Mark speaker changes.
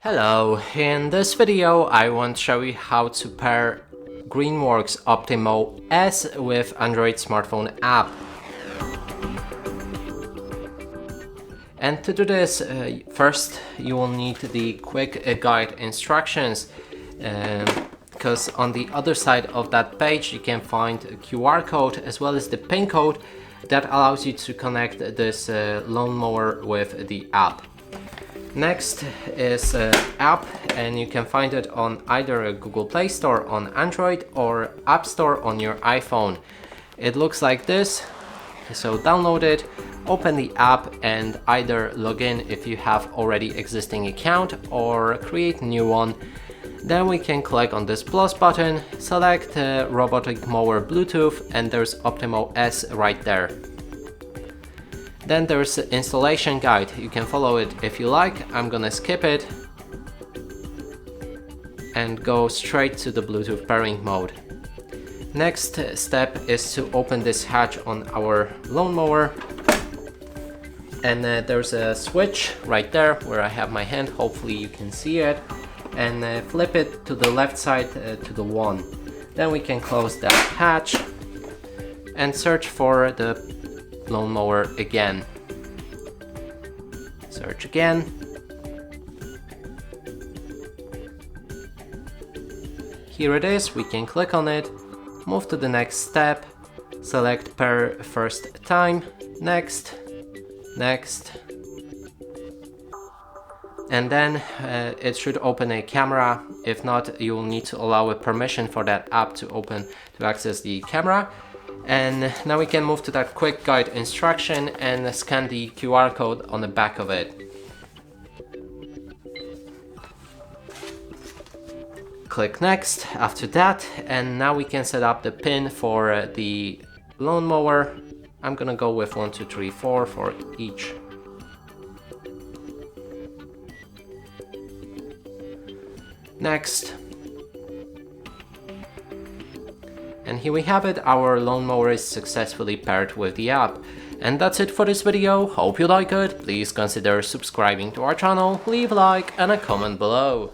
Speaker 1: Hello, in this video I want to show you how to pair Greenworks Optimow S with Android smartphone app. And to do this, first you will need the quick guide instructions, because on the other side of that page you can find a QR code as well as the pin code that allows you to connect this lawnmower with the app. Next is app, and you can find it on either a Google Play Store on Android or App Store on your iPhone. It looks like this, so download it, open the app and either log in if you have already existing account or create a new one. Then we can click on this plus button, select robotic mower Bluetooth, and there's Optimow S right there. Then there's the installation guide. You can follow it if you like. I'm gonna skip it and go straight to the Bluetooth pairing mode. Next step is to open this hatch on our lawnmower, and there's a switch right there where I have my hand. Hopefully you can see it, and flip it to the left side to the 1. Then we can close that hatch and search for the lawnmower again. Search again. Here it is. We can click on it, move to the next step, select pair first time, next, next, and then it should open a camera. If not, you will need to allow a permission for that app to access the camera. And now we can move to that quick guide instruction and scan the QR code on the back of it. Click next after that, and now we can set up the pin for the lawnmower. I'm gonna go with 1, 2, 3, 4 for each. Next. And here we have it, our lawnmower is successfully paired with the app. And that's it for this video. Hope you like it. Please consider subscribing to our channel, leave a like and a comment below.